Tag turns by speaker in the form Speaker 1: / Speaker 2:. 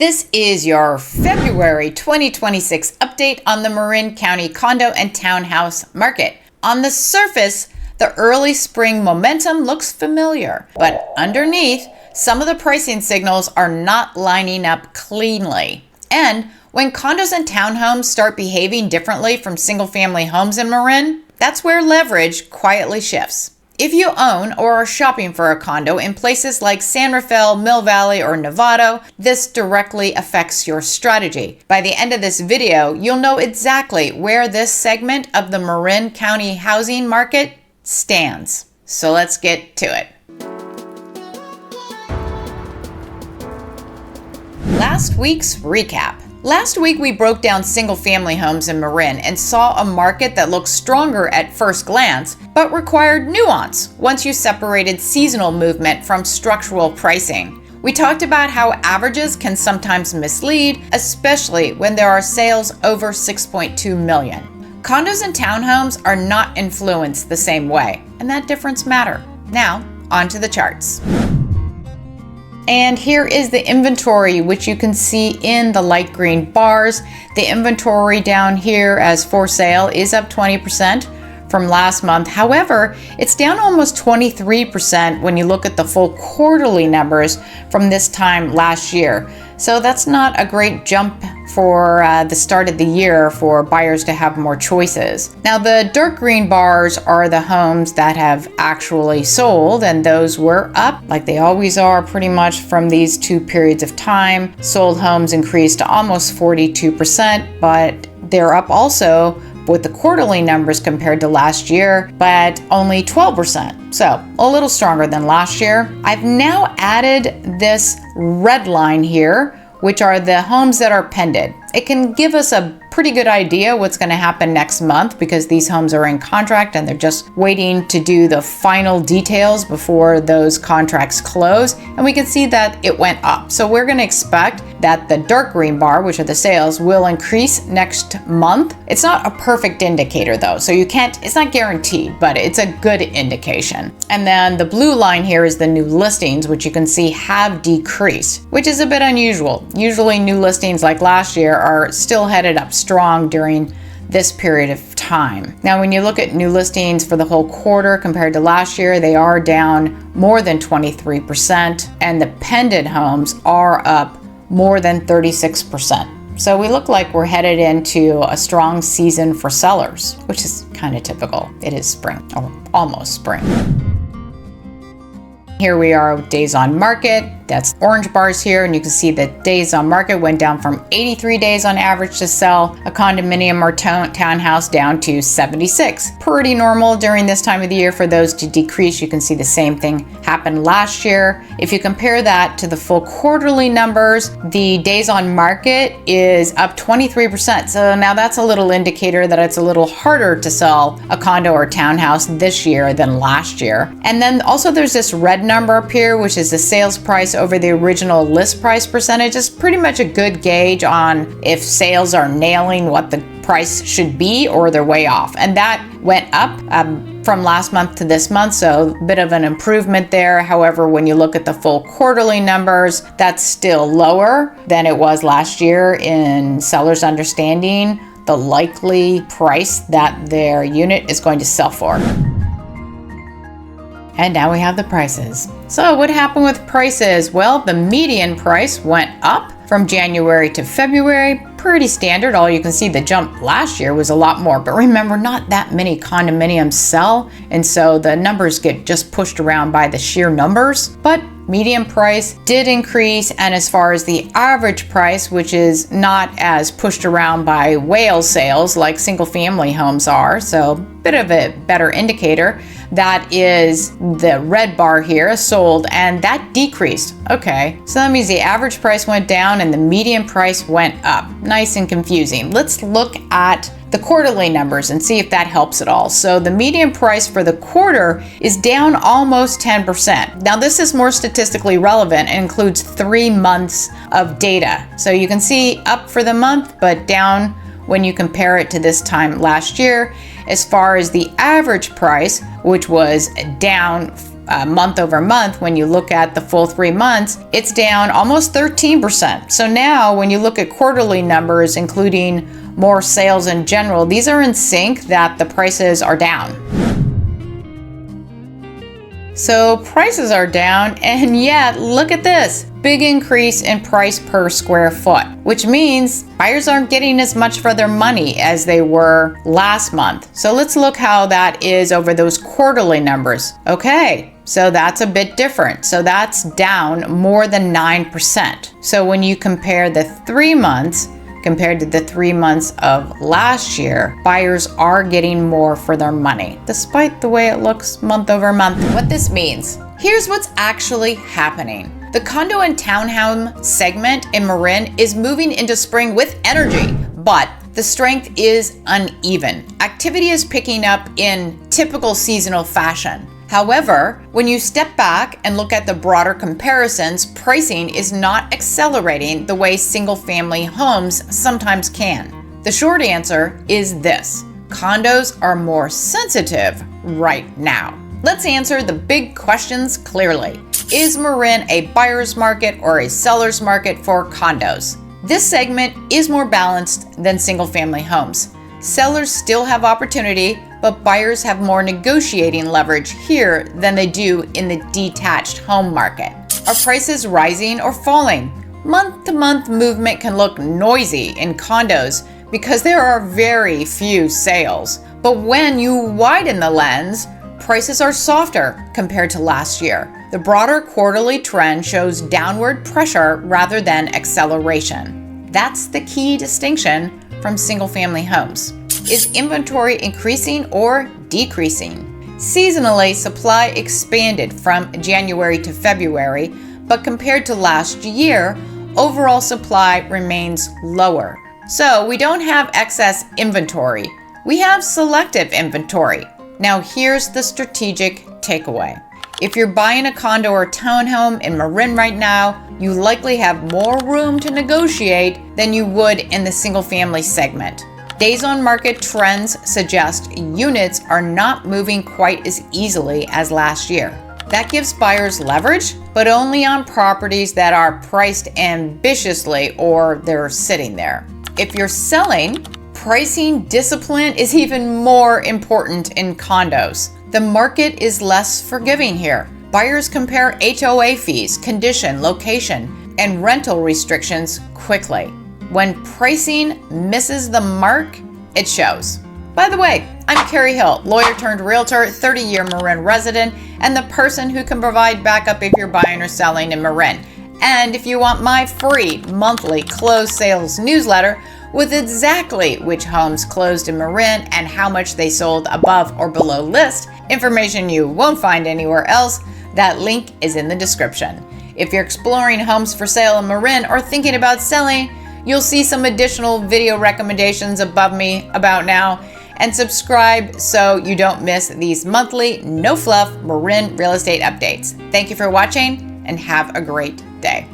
Speaker 1: This is your February 2026 update on the Marin County Condo and Townhouse Market. On the surface, the early spring momentum looks familiar, but underneath, some of the pricing signals are not lining up cleanly. And when condos and townhomes start behaving differently from single-family homes in Marin, that's where leverage quietly shifts. If you own or are shopping for a condo in places like San Rafael, Mill Valley, or Novato, this directly affects your strategy. By the end of this video, you'll know exactly where this segment of the Marin County housing market stands. So let's get to it. Last week's recap. Last week, we broke down single-family homes in Marin and saw a market that looked stronger at first glance, but required nuance once you separated seasonal movement from structural pricing. We talked about how averages can sometimes mislead, especially when there are sales over 6.2 million. Condos and townhomes are not influenced the same way, and that difference matters. Now, on to the charts. And here is the inventory, which you can see in the light green bars. The inventory down here as for sale is up 20% from last month. However, it's down almost 23% when you look at the full quarterly numbers from this time last year. So that's not a great jump for the start of the year for buyers to have more choices. Now, the dark green bars are the homes that have actually sold, and those were up like they always are pretty much from these two periods of time. Sold homes increased to almost 42%, but they're up also with the quarterly numbers compared to last year, but only 12%. So a little stronger than last year. I've now added this red line here, which are the homes that are pended. It can give us a pretty good idea what's going to happen next month because these homes are in contract and they're just waiting to do the final details before those contracts close. And we can see that it went up. So we're going to expect that the dark green bar, which are the sales, will increase next month. It's not a perfect indicator though, so it's not guaranteed, but it's a good indication. And then the blue line here is the new listings, which you can see have decreased, which is a bit unusual. Usually new listings like last year are still headed up strong during this period of time. Now, when you look at new listings for the whole quarter compared to last year, they are down more than 23%, and the pended homes are up more than 36%. So we look like we're headed into a strong season for sellers, which is kind of typical. It is spring, or almost spring. Here we are with days on market. That's orange bars here, and you can see that days on market went down from 83 days on average to sell a condominium or townhouse down to 76. Pretty normal during this time of the year for those to decrease. You can see the same thing happened last year. If you compare that to the full quarterly numbers, the days on market is up 23%. So now that's a little indicator that it's a little harder to sell a condo or townhouse this year than last year. And then also there's this red number up here, which is the sales price over the original list price percentage. Is pretty much a good gauge on if sales are nailing what the price should be or they're way off. And that went up from last month to this month, so a bit of an improvement there. However, when you look at the full quarterly numbers, that's still lower than it was last year in sellers understanding the likely price that their unit is going to sell for. And now we have the prices. So what happened with prices? Well, the median price went up from January to February. Pretty standard. All you can see, the jump last year was a lot more. But remember, not that many condominiums sell. And so the numbers get just pushed around by the sheer numbers. But median price did increase. And as far as the average price, which is not as pushed around by whale sales like single family homes are, so a bit of a better indicator, that is the red bar here, sold, and that decreased. Okay, so that means the average price went down and the median price went up. Nice and confusing. Let's look at the quarterly numbers and see if that helps at all. So the median price for the quarter is down almost 10%. Now this is more statistically relevant and includes 3 months of data. So you can see up for the month, but down when you compare it to this time last year. As far as the average price, which was down month over month, when you look at the full 3 months, it's down almost 13%. So now when you look at quarterly numbers, including more sales in general, these are in sync that the prices are down. So prices are down, and yet look at this. Big increase in price per square foot, which means buyers aren't getting as much for their money as they were last month. So let's look how that is over those quarterly numbers. Okay, so that's a bit different. So that's down more than 9%. So when you compare the 3 months compared to the 3 months of last year, buyers are getting more for their money, despite the way it looks month over month. What this means, here's what's actually happening. The condo and townhome segment in Marin is moving into spring with energy, but the strength is uneven. Activity is picking up in typical seasonal fashion. However, when you step back and look at the broader comparisons, pricing is not accelerating the way single-family homes sometimes can. The short answer is this: condos are more sensitive right now. Let's answer the big questions clearly. Is Marin a buyer's market or a seller's market for condos? This segment is more balanced than single-family homes. Sellers still have opportunity, but buyers have more negotiating leverage here than they do in the detached home market. Are prices rising or falling? Month-to-month movement can look noisy in condos because there are very few sales. But when you widen the lens, prices are softer compared to last year. The broader quarterly trend shows downward pressure rather than acceleration. That's the key distinction from single-family homes. Is inventory increasing or decreasing? Seasonally, supply expanded from January to February, but compared to last year, overall supply remains lower. So we don't have excess inventory. We have selective inventory. Now here's the strategic takeaway. If you're buying a condo or townhome in Marin right now, you likely have more room to negotiate than you would in the single-family segment. Days on market trends suggest units are not moving quite as easily as last year. That gives buyers leverage, but only on properties that are priced ambitiously or they're sitting there. If you're selling, pricing discipline is even more important in condos. The market is less forgiving here. Buyers compare HOA fees, condition, location, and rental restrictions quickly. When pricing misses the mark, it shows. By the way, I'm Carrie Hill, lawyer turned realtor, 30-year Marin resident, and the person who can provide backup if you're buying or selling in Marin. And if you want my free monthly closed sales newsletter with exactly which homes closed in Marin and how much they sold above or below list, information you won't find anywhere else, that link is in the description. If you're exploring homes for sale in Marin or thinking about selling, you'll see some additional video recommendations above me about now, and subscribe so you don't miss these monthly, no fluff Marin real estate updates. Thank you for watching and have a great day.